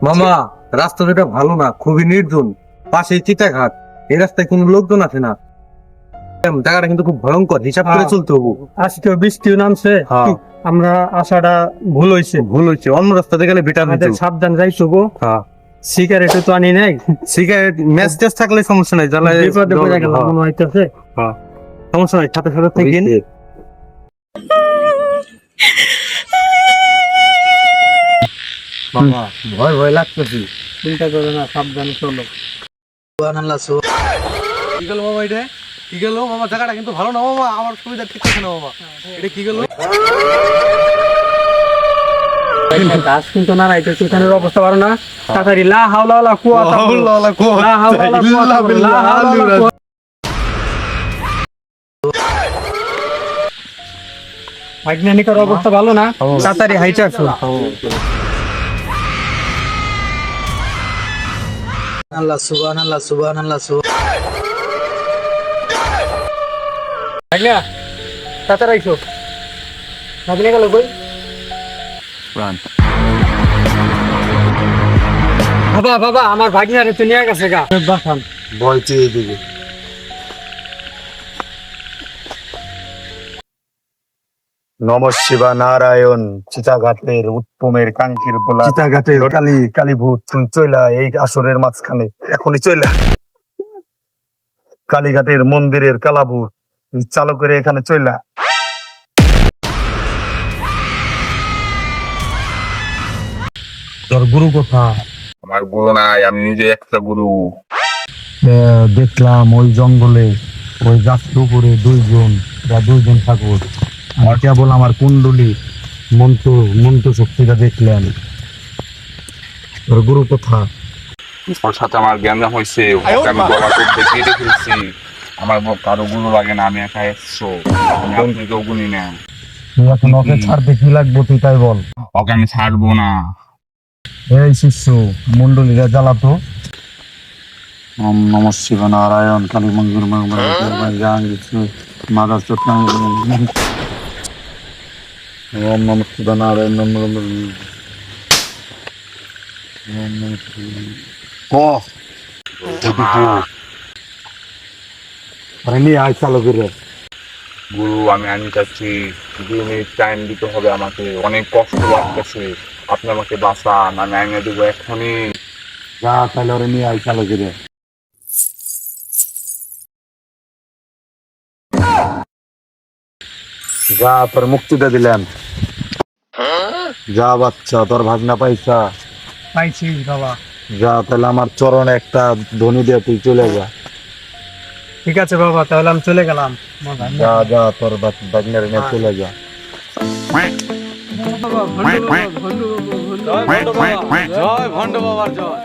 মামা রাস্তা যেটা ভালো না, খুবই নির্জন, পাশে চিতাঘাট, এই রাস্তায় কোনো লোকজন আছে না। জায়গাটা কিন্তু খুব ভয়ঙ্কর, হিসাব করে চলতে হবো। আজকে বৃষ্টিও নামছে, হ্যাঁ। আমরা আসাটা ভুল হয়েছে। অন্য রাস্তাতে গেলে ভিটামিন আমাদের সাবধান যাইছো গো। হ্যাঁ, সিগারেট তো আনি নাই, সিগারেট ম্যাচ টেস্ট থাকলে সমস্যা নাই, জ্বালায় বিপদে পড়ে গেলাম মনে হইতেছে। সমস্যা নাই, সাথে সাথে থাকেন। মামা ভয় ভয় লাগতেছে। চিন্তা করো না, সাবধানে চলো। কি গেল মামা এটা? কি গেল মামা? জায়গাটা কিন্তু ভালো না মামা, আমার সুবিধা ঠিক আছে না মামা। এটা কি গেল? গাছ কিন্তু না রাইতেছে, এখানের অবস্থা ভালো না। তাড়াতাড়ি লা হাওলা ওয়ালা কুয়াশা করো। লা হাওলা ওয়ালা কুয়াশা করো, লা হাওলা ওয়ালা কুয়াশা। বৈজ্ঞানিকের অবস্থা ভালো না, তাড়াতাড়ি হাইটা আসো। আল্লাহ সুবহানাল্লাহ সুবহানাল্লাহ ভাগনা তাড়াতাড়ি আইসো। ভাগনা গেল কই? বাবা বাবা, আমার ভাগনারে তো নিয়ে গেছে গা। বাসান ভয় চেয়ে দিবে। নম শিবা নারায়ণ। চিতাঘাটের উত্তমের কাঙ্ক্ষের বলা, চিতাঘাটের কালীভূত তুমি চইলা এই আসরের মাঝখানে, এখনই চইলা কালীঘাটের মন্দিরের কালাভূত চালু করে এখানে চইলা। তোর গুরু কোথা? আমার গুরু নাই, আমি নিজে একটা গুরু। দেখলাম ওই জঙ্গলে ওই গাছের উপরে দুইজন ঠাকুর। আর কেবল আমার কুণ্ডলী মন্ত্র শক্তিটা দেখলেন। তোর গুরু কোথা? ওর সাথে আমার জ্ঞান হয়েছে, ওকে আমি গলা করতে কেটে ফেলছি। আমার কারো গুরু লাগে না, আমি একা 100, আমি আপনি কেউ গুনি না। তুই এখন ওকে ছাড়তে কি লাগবো তুই তাই বল। ওকে আমি ছাড়বো না। এই শিষ্য মন্ডলীরা জ্বালাতো। ওম নম শিব নারায়ণ কালী মঙ্গল মাদার চোট্টা। ওম নম শিব নারায়ণ আয় চালু করে। গুরু আমি আনি চাচ্ছি, 2 মিনিট টাইম দিতে হবে আমাকে, অনেক কষ্ট লাগতেছে, আপনি আমাকে বাঁচান, আমি আইনে দেবো এখনই। যা তাহলে ওরে নিয়ে আয় চালু করে। যা তোর মুক্তিটা দিলাম। যা বাচ্চা, তোর ভাগনা পাইছা? পাইছি বাবা। যা তাহলে আমার চরণে একটা ধ্বনি দিয়ে তুই চলে যা। ঠিক আছে বাবা, তাহলে আমি চলে গেলাম। যা যা তোর ভাগনার নিয়ে চলে যা। জয় ভণ্ড বাবার জয়।